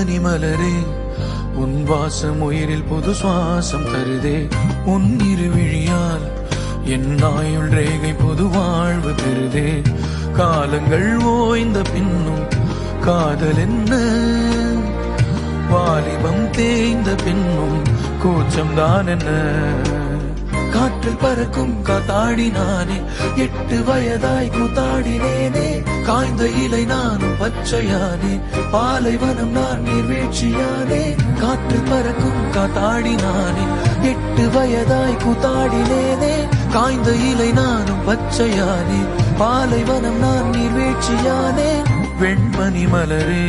மலரே உன் வாசம் உயிரில் புது சுவாசம் தருதே. உன் இருவிழியால் என் ஆயுள் ரேகை புது வாழ்வு பெறுதே. காலங்கள் ஓய்ந்த பின்னும் காதல் என்ன, வாலிபம் தேய்ந்த பின்னும் கூச்சம்தான் என்ன. காற்றில் பறக்கும் காத்தாடி நானே, 8 வயதாய் கூத்தாடினேனே. காய்ந்த இலை நானும் பச்சையானே, பாலைவனம் நான் நீர்வீழ்ச்சியானே. காற்றில் பறக்கும் காத்தாடி நானே, 8 வயதாய் கூத்தாடினேனே. காய்ந்த இலை நானும் பச்சையானே, பாலைவனம் நான் நீர்வீழ்ச்சியானே. வெண்மணி மலரே